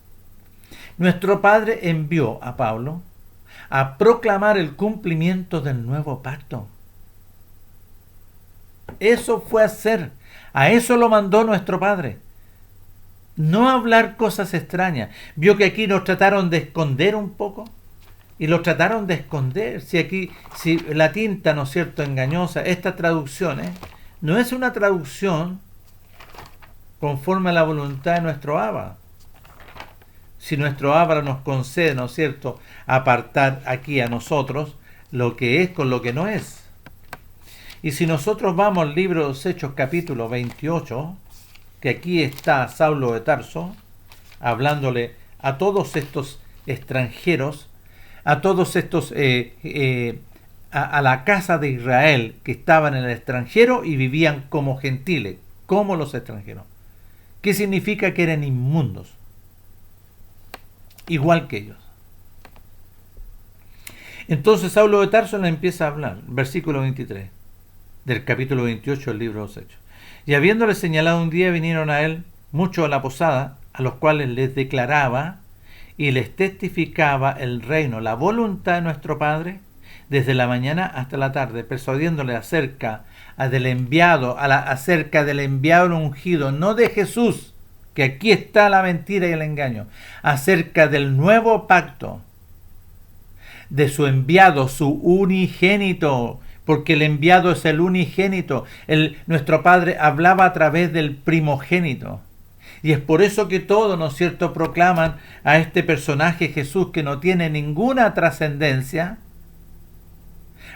Nuestro Padre envió a Pablo a proclamar el cumplimiento del nuevo pacto. Eso fue hacer, a eso lo mandó nuestro Padre. No hablar cosas extrañas. Vio que aquí nos trataron de esconder un poco, y lo trataron de esconder. Si aquí, si la tinta, ¿no es cierto?, engañosa, estas traducciones, no es una traducción conforme a la voluntad de nuestro Abba. Si nuestro Abba nos concede, ¿no es cierto?, apartar aquí a nosotros lo que es con lo que no es. Y si nosotros vamos al libro de los Hechos, capítulo 28, que aquí está Saulo de Tarso, hablándole a todos estos extranjeros, a todos estos, a la casa de Israel que estaban en el extranjero y vivían como gentiles, como los extranjeros. ¿Qué significa? Que eran inmundos, igual que ellos. Entonces Saulo de Tarso le empieza a hablar, versículo 23 del capítulo 28 del libro de los Hechos. Y habiéndole señalado un día, vinieron a él muchos a la posada, a los cuales les declaraba y les testificaba el reino, la voluntad de nuestro Padre, desde la mañana hasta la tarde, persuadiéndole acerca del enviado ungido, no de Jesús, que aquí está la mentira y el engaño, acerca del nuevo pacto, de su enviado, su unigénito, porque el enviado es el unigénito. Nuestro Padre hablaba a través del primogénito. Y es por eso que todos, ¿no es cierto?, proclaman a este personaje Jesús, que no tiene ninguna trascendencia,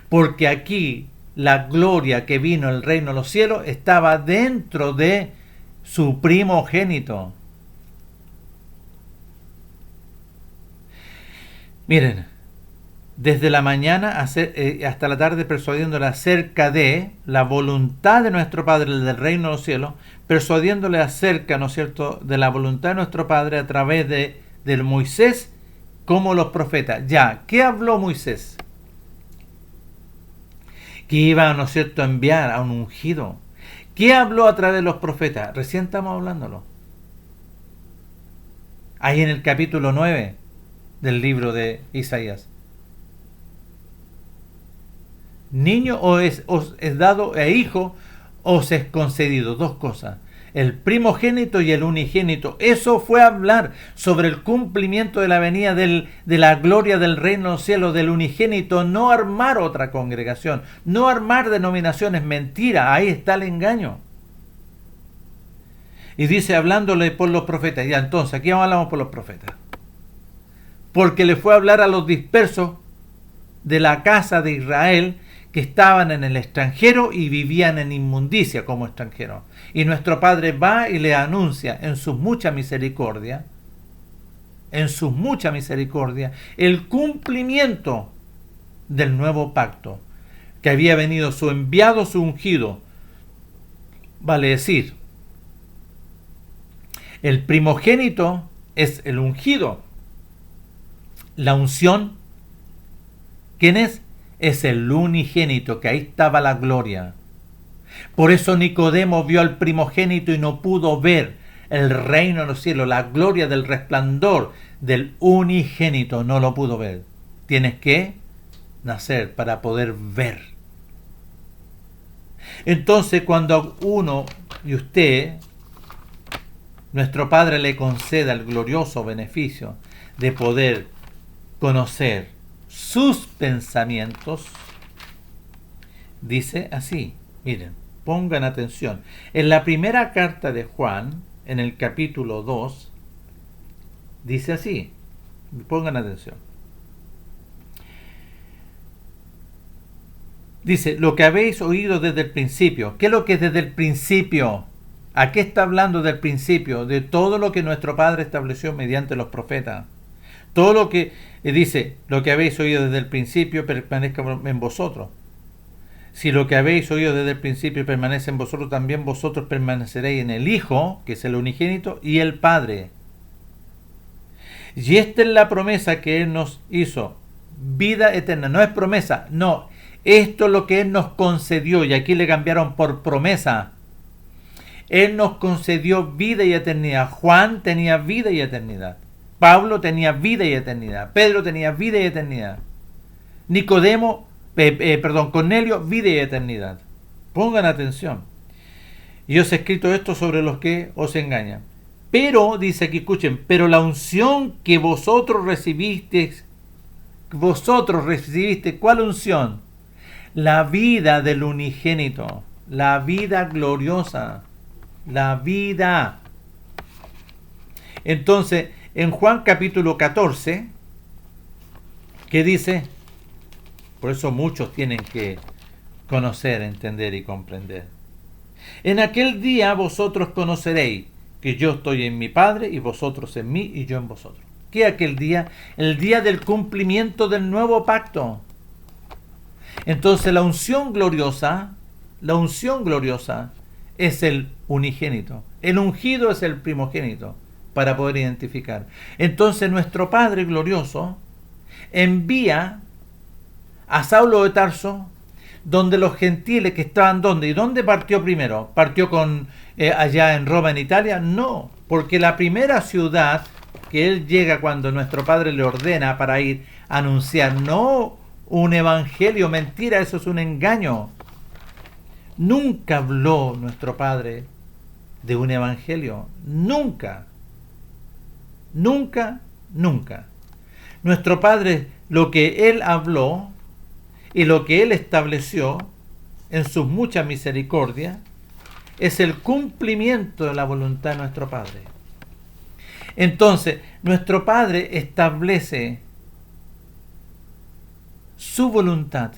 porque aquí la gloria que vino, el reino de los cielos, estaba dentro de su primogénito. Miren, desde la mañana hasta la tarde, persuadiéndole acerca de la voluntad de nuestro Padre del reino de los cielos, persuadiéndole acerca, ¿no es cierto?, de la voluntad de nuestro Padre a través del Moisés, como los profetas. Ya, ¿qué habló Moisés? Que iba, ¿no es cierto?, a enviar a un ungido. ¿Qué habló a través de los profetas? Recién estamos hablándolo. Ahí en el capítulo 9 del libro de Isaías. Niño os es dado, e hijo os es concedido. Dos cosas: el primogénito y el unigénito. Eso fue hablar sobre el cumplimiento de la venida de la gloria del reino de los cielos, del unigénito. No armar otra congregación, no armar denominaciones. Mentira, ahí está el engaño. Y dice, hablándole por los profetas. Ya, entonces, aquí hablamos por los profetas, porque le fue a hablar a los dispersos de la casa de Israel, que estaban en el extranjero y vivían en inmundicia como extranjeros. Y nuestro Padre va y le anuncia en sus mucha misericordia, el cumplimiento del nuevo pacto, que había venido su enviado, su ungido. Vale decir, el primogénito es el ungido. La unción, ¿quién es? Es el unigénito, que ahí estaba la gloria. Por eso Nicodemo vio al primogénito y no pudo ver el reino de los cielos, la gloria del resplandor del unigénito, no lo pudo ver. Tienes que nacer para poder ver. Entonces, cuando uno y usted, nuestro Padre le conceda el glorioso beneficio de poder conocer sus pensamientos, dice así, miren, pongan atención. En la primera carta de Juan, en el capítulo 2, dice así, pongan atención. Dice, lo que habéis oído desde el principio. ¿Qué es lo que es desde el principio? ¿A qué está hablando del principio? De todo lo que nuestro Padre estableció mediante los profetas. Todo lo que dice, lo que habéis oído desde el principio permanezca en vosotros. Si lo que habéis oído desde el principio permanece en vosotros, también vosotros permaneceréis en el Hijo, que es el unigénito, y el Padre. Y esta es la promesa que Él nos hizo, vida eterna. No es promesa, no. Esto es lo que Él nos concedió, y aquí le cambiaron por promesa. Él nos concedió vida y eternidad. Juan tenía vida y eternidad. Pablo tenía vida y eternidad. Pedro tenía vida y eternidad. Cornelio, vida y eternidad. Pongan atención. Y os he escrito esto sobre los que os engañan. Pero, dice aquí, escuchen, pero la unción que vosotros recibisteis, ¿cuál unción? La vida del unigénito, la vida gloriosa, la vida. Entonces, en Juan capítulo 14, ¿qué dice? Por eso muchos tienen que conocer, entender y comprender. En aquel día vosotros conoceréis que yo estoy en mi Padre y vosotros en mí y yo en vosotros. ¿Qué aquel día? El día del cumplimiento del nuevo pacto. Entonces la unción gloriosa es el unigénito. El ungido es el primogénito, para poder identificar. Entonces nuestro Padre glorioso envía a Saulo de Tarso, donde los gentiles que estaban, ¿dónde? ¿Y dónde partió primero? ¿Partió con allá en Roma, en Italia? No, porque la primera ciudad que él llega cuando nuestro Padre le ordena para ir a anunciar, no un evangelio, mentira, eso es un engaño. Nunca habló nuestro Padre de un evangelio, nunca, nunca, nunca. Nuestro Padre, lo que Él habló y lo que Él estableció en sus muchas misericordias, es el cumplimiento de la voluntad de nuestro Padre. Entonces, nuestro Padre establece su voluntad.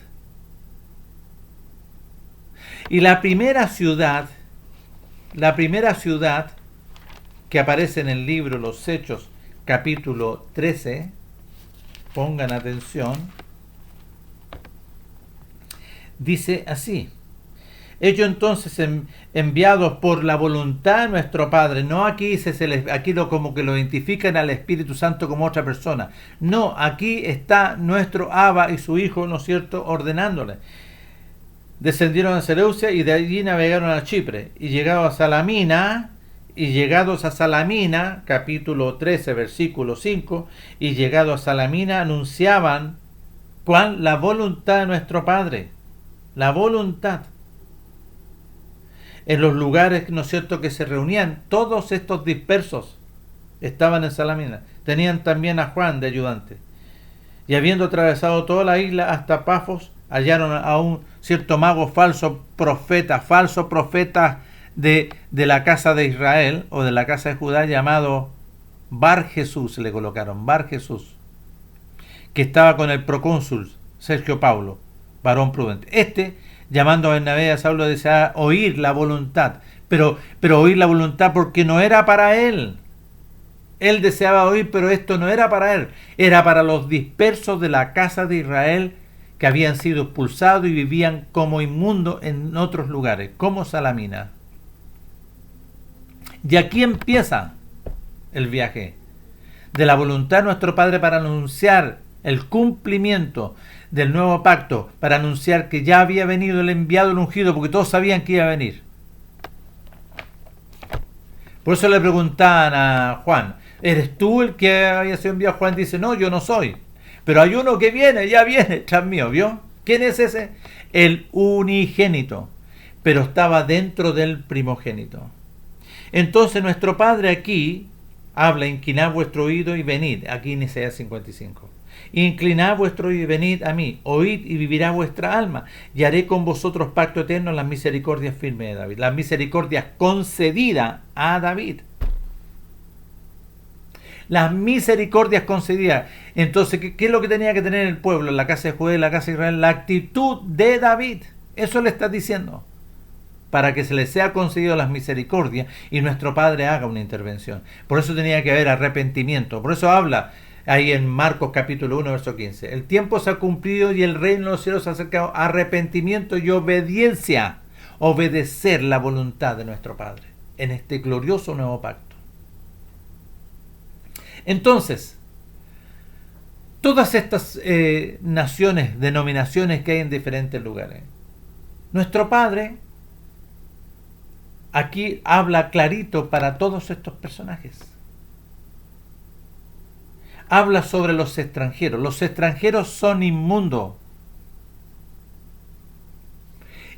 Y la primera ciudad que aparece en el libro Los Hechos, capítulo 13, pongan atención, dice así: ellos entonces enviados por la voluntad de nuestro Padre, no aquí aquí como que lo identifican al Espíritu Santo como otra persona, no, aquí está nuestro Abba y su Hijo, ¿no es cierto?, ordenándole. Descendieron a Seleucia y de allí navegaron a Chipre, y llegados a Salamina, capítulo 13, versículo 5, y llegados a Salamina anunciaban cuál la voluntad de nuestro Padre, la voluntad. En los lugares, ¿no es cierto?, que se reunían, todos estos dispersos estaban en Salamina. Tenían también a Juan de ayudante. Y habiendo atravesado toda la isla hasta Pafos, hallaron a un cierto mago falso profeta de la casa de Israel o de la casa de Judá, llamado Bar Jesús, le colocaron, Bar Jesús, que estaba con el procónsul Sergio Paulo, varón prudente. Llamando a Bernabé y a Saulo, deseaba oír la voluntad, pero oír la voluntad porque no era para él. Él deseaba oír, pero esto no era para él, era para los dispersos de la casa de Israel que habían sido expulsados y vivían como inmundos en otros lugares, como Salamina. Y aquí empieza el viaje de la voluntad de nuestro Padre para anunciar el cumplimiento del nuevo pacto, para anunciar que ya había venido el enviado, el ungido, porque todos sabían que iba a venir. Por eso le preguntaban a Juan: ¿eres tú el que había sido enviado? Juan dice: no, yo no soy, pero hay uno que viene, ya viene tras mío, ¿vio? ¿Quién es ese? El unigénito, pero estaba dentro del primogénito. Entonces nuestro Padre aquí habla: inclinad vuestro oído y venid, aquí en Isaías 55. Inclinad vuestro oído y venid a mí, oíd y vivirá vuestra alma, y haré con vosotros pacto eterno, las misericordias firmes de David, las misericordias concedidas a David. Las misericordias concedidas. Entonces, ¿qué es lo que tenía que tener el pueblo, en la casa de Judá y la casa de Israel? La actitud de David. Eso le está diciendo, para que se le sea concedido las misericordias y nuestro Padre haga una intervención. Por eso tenía que haber arrepentimiento. Por eso habla ahí en Marcos capítulo 1, verso 15. El tiempo se ha cumplido y el reino de los cielos se ha acercado. Arrepentimiento y obediencia. Obedecer la voluntad de nuestro Padre en este glorioso nuevo pacto. Entonces, todas estas naciones, denominaciones que hay en diferentes lugares, nuestro Padre aquí habla clarito para todos estos personajes. Habla sobre los extranjeros. Los extranjeros son inmundos.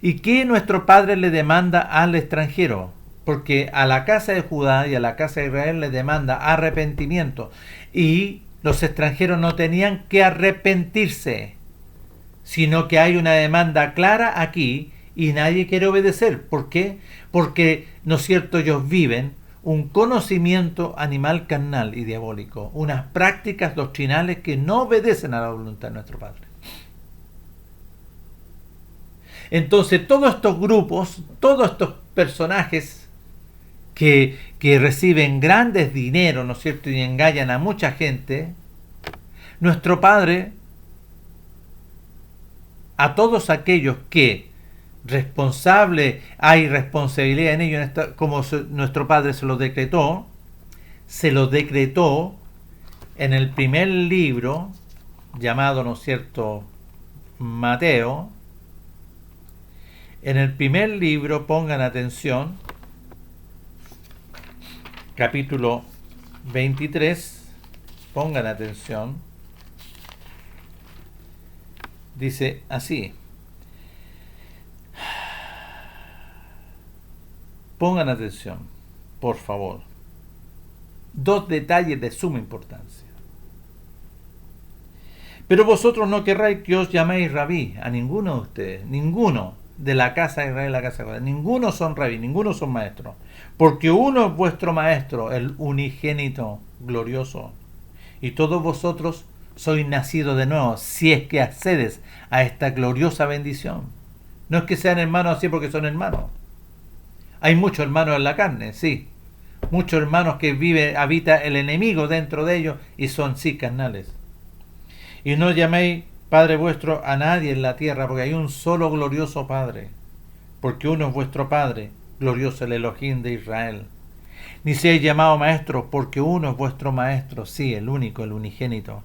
¿Y qué nuestro Padre le demanda al extranjero? Porque a la casa de Judá y a la casa de Israel le demanda arrepentimiento. Y los extranjeros no tenían que arrepentirse, sino que hay una demanda clara aquí y nadie quiere obedecer. ¿Por qué? Porque, ¿no es cierto?, ellos viven un conocimiento animal carnal y diabólico, unas prácticas doctrinales que no obedecen a la voluntad de nuestro Padre. Entonces todos estos grupos, todos estos personajes que reciben grandes dineros, ¿no es cierto?, y engañan a mucha gente, nuestro Padre, a todos aquellos que hay responsabilidad en ello, como nuestro Padre se lo decretó en el primer libro, llamado, ¿no es cierto?, Mateo. En el primer libro, pongan atención, capítulo 23, pongan atención, dice así, pongan atención, por favor, dos detalles de suma importancia. Pero vosotros no querráis que os llaméis rabí, a ninguno de ustedes, ninguno de la casa de Israel, la casa de Judá, ninguno son rabí, ninguno son maestros, porque uno es vuestro maestro, el unigénito glorioso, y todos vosotros sois nacidos de nuevo, si es que accedes a esta gloriosa bendición. No es que sean hermanos así porque son hermanos. Hay muchos hermanos en la carne, sí, muchos hermanos que habita el enemigo dentro de ellos y son sí carnales. Y no llaméis Padre vuestro a nadie en la tierra, porque hay un solo glorioso Padre, porque uno es vuestro Padre, glorioso el Elohim de Israel. Ni seáis llamados maestros, porque uno es vuestro Maestro, sí, el único, el unigénito.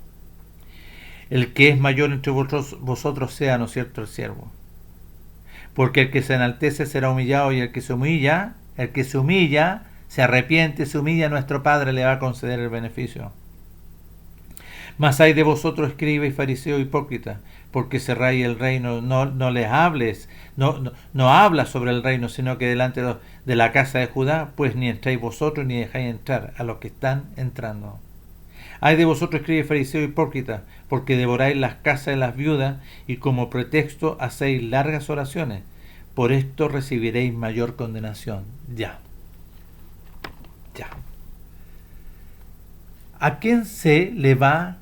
El que es mayor entre vosotros sea, ¿no es cierto?, el siervo. Porque el que se enaltece será humillado, y el que se humilla, se arrepiente, se humilla, nuestro Padre le va a conceder el beneficio. Mas hay de vosotros, escribas y fariseos hipócritas, porque cerráis el reino. No les hables, no hablas sobre el reino, sino que delante de la casa de Judá, pues ni entráis vosotros ni dejáis entrar a los que están entrando. Hay de vosotros, escribas y fariseos hipócritas, porque devoráis las casas de las viudas y como pretexto hacéis largas oraciones. Por esto recibiréis mayor condenación. Ya. ¿A quién se le va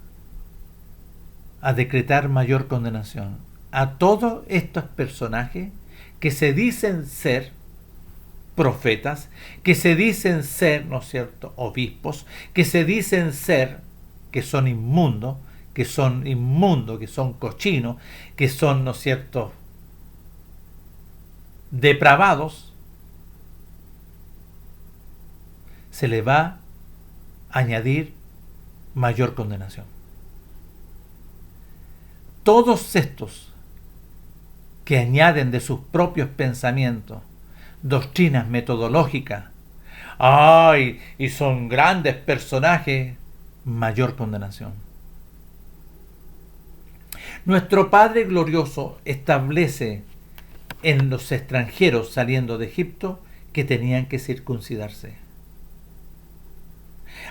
a decretar mayor condenación? A todos estos personajes que se dicen ser profetas, que se dicen ser, ¿no es cierto?, obispos, que se dicen ser, que son inmundos, que son cochinos, que son, ¿no es cierto?, depravados. Se le va a añadir mayor condenación. Todos estos que añaden de sus propios pensamientos doctrinas metodológicas, y son grandes personajes, mayor condenación. Nuestro Padre glorioso establece en los extranjeros saliendo de Egipto que tenían que circuncidarse.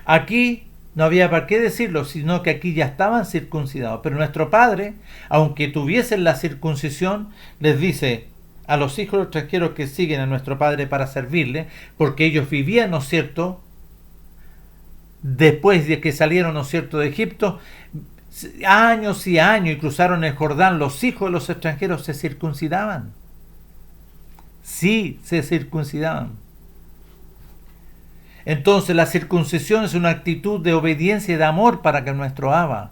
Aquí no había para qué decirlo, sino que aquí ya estaban circuncidados. Pero nuestro Padre, aunque tuviesen la circuncisión, les dice a los hijos extranjeros que siguen a nuestro Padre para servirle, porque ellos vivían, ¿no es cierto?, después de que salieron, ¿no es cierto?, de Egipto, años y años, y cruzaron el Jordán, los hijos de los extranjeros se circuncidaban. Sí, se circuncidaban. Entonces la circuncisión es una actitud de obediencia y de amor para que nuestro Abba,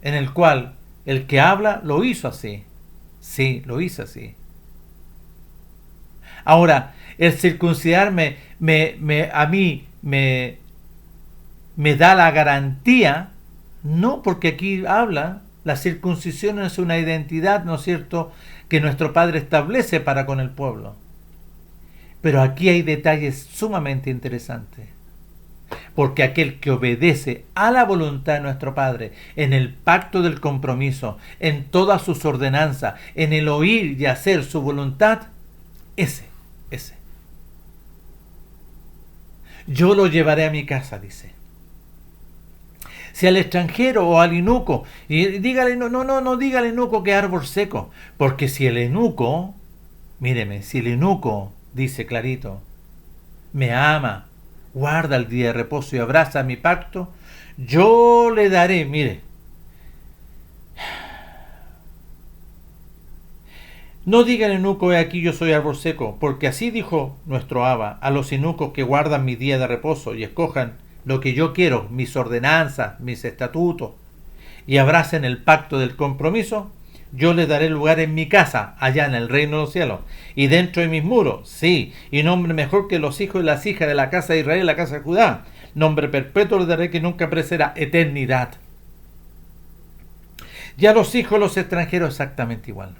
en el cual el que habla lo hizo así. Sí, lo hizo así. Ahora, el circuncidarme a mí me da la garantía, no, porque aquí habla, la circuncisión es una identidad, ¿no es cierto?, que nuestro Padre establece para con el pueblo. Pero aquí hay detalles sumamente interesantes. Porque aquel que obedece a la voluntad de nuestro Padre, en el pacto del compromiso, en todas sus ordenanzas, en el oír y hacer su voluntad, ese. Yo lo llevaré a mi casa, dice. Si al extranjero o al eunuco, y dígale, no diga al eunuco que es árbol seco, porque si el eunuco, míreme, si el eunuco dice clarito, me ama, guarda el día de reposo y abraza mi pacto, yo le daré, mire, No digan eunuco, he aquí yo soy árbol seco, porque así dijo nuestro Abba a los eunucos que guardan mi día de reposo y escojan lo que yo quiero, mis ordenanzas, mis estatutos, y abracen el pacto del compromiso. Yo les daré lugar en mi casa, allá en el reino de los cielos, y dentro de mis muros, sí, y nombre mejor que los hijos y las hijas de la casa de Israel y la casa de Judá. Nombre perpetuo les daré que nunca perecerá, eternidad. Y a los hijos de los extranjeros exactamente igual.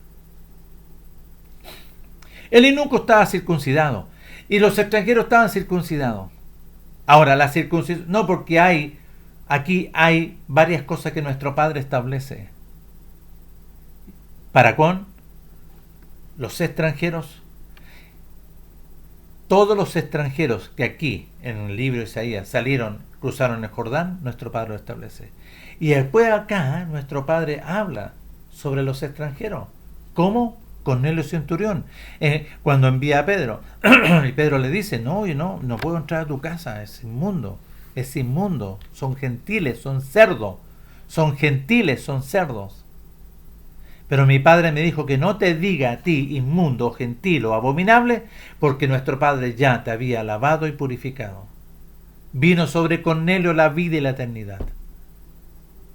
El eunuco estaba circuncidado y los extranjeros estaban circuncidados. Ahora, la circuncisión, no, porque aquí hay varias cosas que nuestro Padre establece. Para con los extranjeros, todos los extranjeros que aquí, en el libro de Isaías, cruzaron el Jordán, nuestro Padre lo establece. Y después acá, nuestro Padre habla sobre los extranjeros. ¿Cómo? Cornelio Centurión, cuando envía a Pedro, y Pedro le dice, no puedo entrar a tu casa, es inmundo, son gentiles, son cerdos, son cerdos. Pero mi Padre me dijo que no te diga a ti, inmundo, gentil o abominable, porque nuestro Padre ya te había lavado y purificado. Vino sobre Cornelio la vida y la eternidad.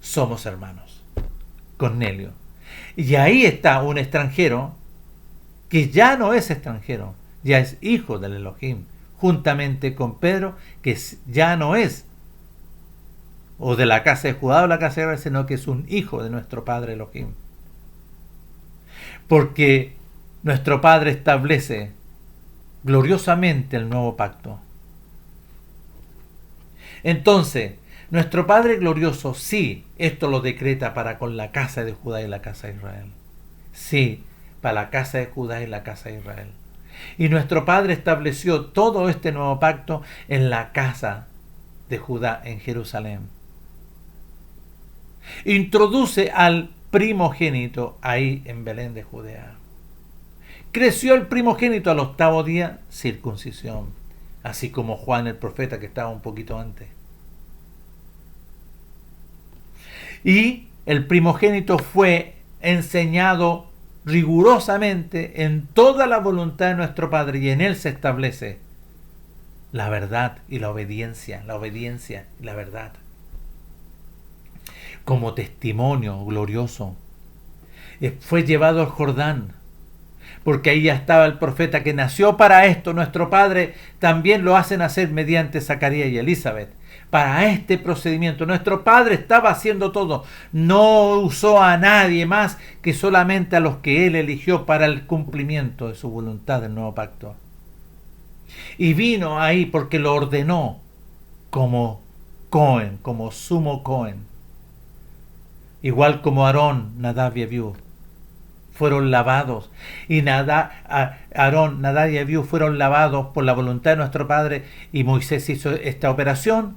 Somos hermanos. Cornelio. Y ahí está un extranjero que ya no es extranjero, ya es hijo del Elohim, juntamente con Pedro, que ya no es o de la casa de Judá o la casa de Israel, sino que es un hijo de nuestro Padre Elohim. Porque nuestro Padre establece gloriosamente el nuevo pacto. Entonces, nuestro Padre glorioso, sí, esto lo decreta para con la casa de Judá y la casa de Israel. Sí, para la casa de Judá y la casa de Israel. Y nuestro Padre estableció todo este nuevo pacto en la casa de Judá, en Jerusalén. Introduce al primogénito ahí en Belén de Judea. Creció el primogénito al 8º día, circuncisión, así como Juan el profeta que estaba un poquito antes. Y el primogénito fue enseñado rigurosamente en toda la voluntad de nuestro Padre, y en él se establece la verdad y la obediencia y la verdad. Como testimonio glorioso, fue llevado al Jordán, porque ahí ya estaba el profeta que nació para esto. Nuestro Padre también lo hace nacer mediante Zacarías y Elizabeth. Para este procedimiento, nuestro Padre estaba haciendo todo. No usó a nadie más que solamente a los que Él eligió para el cumplimiento de su voluntad del nuevo pacto. Y vino ahí porque lo ordenó como Cohen, como sumo Cohen. Igual como Aarón, Nadab y Abiú fueron lavados. Y Aarón, Nadab y Abiú fueron lavados por la voluntad de nuestro Padre. Y Moisés hizo esta operación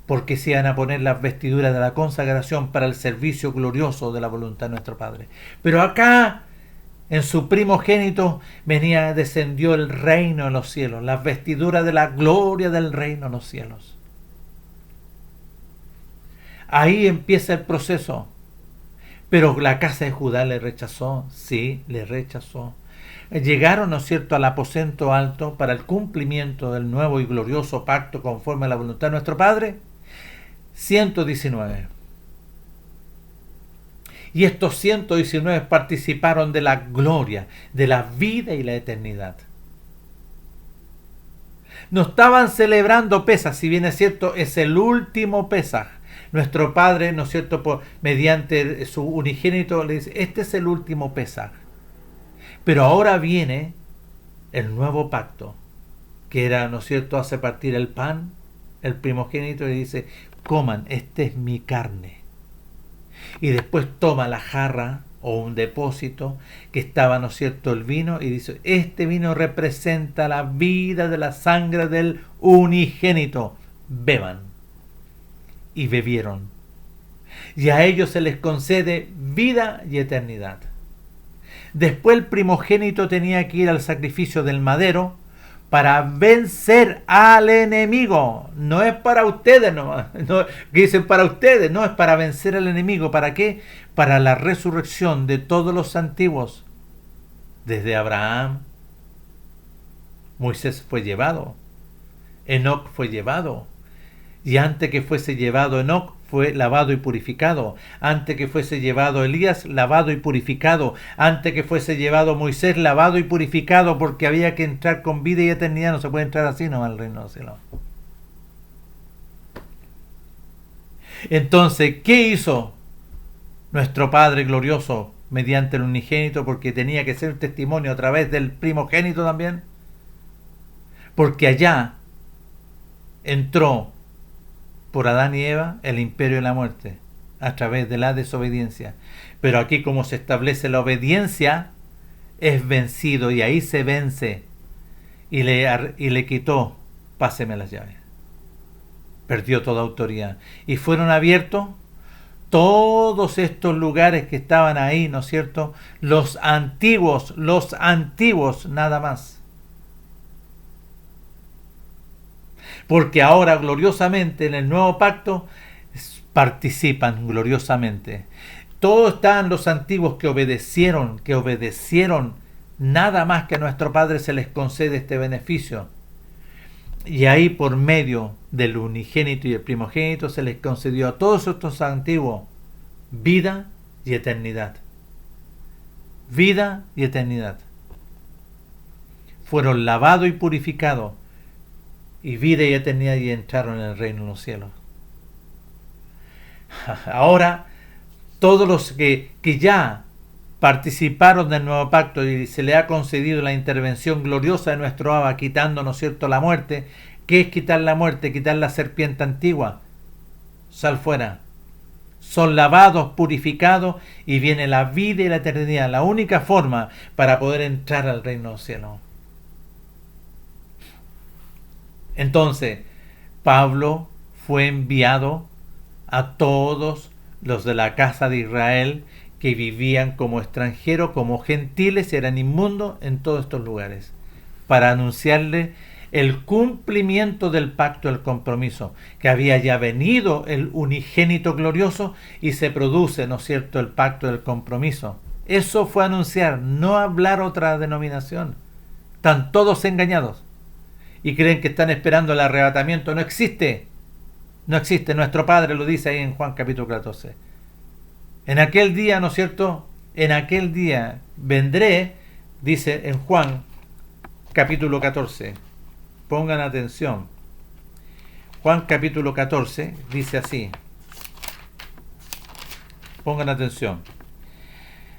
porque se iban a poner las vestiduras de la consagración para el servicio glorioso de la voluntad de nuestro Padre. Pero acá, en su primogénito, descendió el reino en los cielos, las vestiduras de la gloria del reino en los cielos. Ahí empieza el proceso. Pero la casa de Judá le rechazó, sí, le rechazó. Llegaron, ¿no es cierto?, al aposento alto para el cumplimiento del nuevo y glorioso pacto conforme a la voluntad de nuestro Padre. 119. Y estos 119 participaron de la gloria, de la vida y la eternidad. No estaban celebrando Pesaj, si bien es cierto, es el último Pesaj. Nuestro Padre, ¿no es cierto?, mediante su unigénito le dice, este es el último Pesaj. Pero ahora viene el nuevo pacto, que era, ¿no es cierto?, hace partir el pan, el primogénito, y dice, coman, esta es mi carne. Y después toma la jarra o un depósito que estaba, ¿no es cierto?, el vino, y dice, este vino representa la vida de la sangre del unigénito, beban. Y bebieron. Y a ellos se les concede vida y eternidad. Después el primogénito tenía que ir al sacrificio del madero para vencer al enemigo. No es para ustedes, no, que dicen para ustedes, no, es para vencer al enemigo. ¿Para qué? Para la resurrección de todos los antiguos. Desde Abraham, Moisés fue llevado, Enoc fue llevado, y antes que fuese llevado Enoc, fue lavado y purificado. Antes que fuese llevado Elías, lavado y purificado. Antes que fuese llevado Moisés, lavado y purificado, porque había que entrar con vida y eternidad. No se puede entrar así nomás al reino de los cielos. Entonces, ¿qué hizo nuestro Padre glorioso mediante el unigénito? Porque tenía que ser un testimonio a través del primogénito también. Porque allá entró por Adán y Eva el imperio de la muerte a través de la desobediencia. Pero aquí, como se establece la obediencia, es vencido, y ahí se vence, y le quitó, páseme las llaves. Perdió toda autoridad. Y fueron abiertos todos estos lugares que estaban ahí, ¿no es cierto? Los antiguos, nada más. Porque ahora gloriosamente en el nuevo pacto participan gloriosamente. Todos están los antiguos que obedecieron nada más que a nuestro Padre se les concede este beneficio. Y ahí, por medio del unigénito y el primogénito, se les concedió a todos estos antiguos vida y eternidad. Vida y eternidad. Fueron lavados y purificados, y vida y eternidad, y entraron en el reino de los cielos. Ahora, todos los que ya participaron del nuevo pacto y se le ha concedido la intervención gloriosa de nuestro Abba, quitando, ¿no es cierto?, la muerte. ¿Qué es quitar la muerte? Quitar la serpiente antigua. Sal fuera. Son lavados, purificados, y viene la vida y la eternidad. La única forma para poder entrar al reino de los cielos. Entonces, Pablo fue enviado a todos los de la casa de Israel que vivían como extranjeros, como gentiles, eran inmundos en todos estos lugares, para anunciarle el cumplimiento del pacto del compromiso, que había ya venido el unigénito glorioso y se produce, ¿no es cierto?, el pacto del compromiso. Eso fue anunciar, no hablar otra denominación. Están todos engañados y creen que están esperando el arrebatamiento. No existe. No existe. Nuestro Padre lo dice ahí en Juan capítulo 14. En aquel día, ¿no es cierto?, en aquel día vendré, dice en Juan capítulo 14. Pongan atención. Juan capítulo 14 dice así. Pongan atención.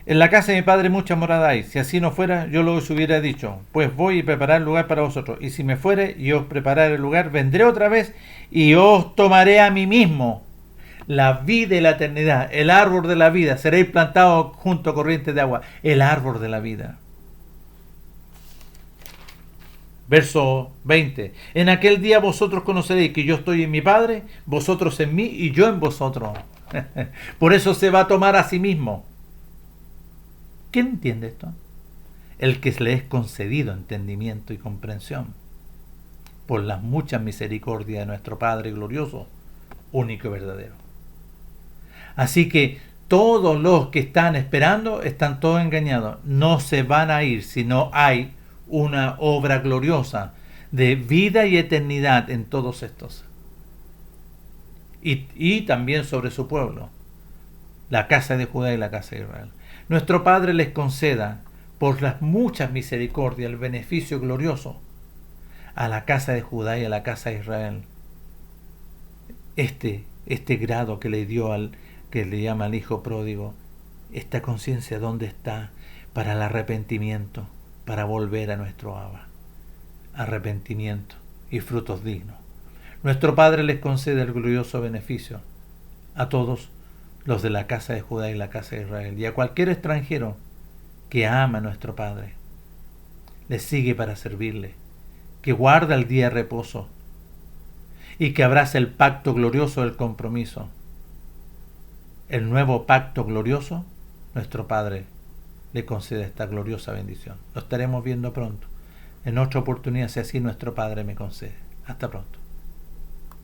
En la casa de mi Padre muchas moradas hay. Si así no fuera, yo lo os hubiera dicho. Pues voy a preparar lugar para vosotros. Y si me fuere y os prepararé el lugar, vendré otra vez y os tomaré a mí mismo. La vida y la eternidad, el árbol de la vida, seréis plantados junto a corrientes de agua. El árbol de la vida. Verso 20. En aquel día vosotros conoceréis que yo estoy en mi Padre, vosotros en mí y yo en vosotros. Por eso se va a tomar a sí mismo. ¿Quién entiende esto? El que le es concedido entendimiento y comprensión por las muchas misericordias de nuestro Padre glorioso, único y verdadero. Así que todos los que están esperando están todos engañados. No se van a ir si no hay una obra gloriosa de vida y eternidad en todos estos. Y también sobre su pueblo, la casa de Judá y la casa de Israel. Nuestro Padre les conceda, por las muchas misericordias, el beneficio glorioso a la casa de Judá y a la casa de Israel. Este grado que le dio que le llama al hijo pródigo, esta conciencia, ¿dónde está? Para el arrepentimiento, para volver a nuestro Abba. Arrepentimiento y frutos dignos. Nuestro Padre les concede el glorioso beneficio a todos los de la casa de Judá y la casa de Israel, y a cualquier extranjero que ama a nuestro Padre, le sigue para servirle, que guarda el día de reposo y que abraza el pacto glorioso del compromiso. El nuevo pacto glorioso, nuestro Padre le concede esta gloriosa bendición. Lo estaremos viendo pronto, en otra oportunidad, si así nuestro Padre me concede. Hasta pronto.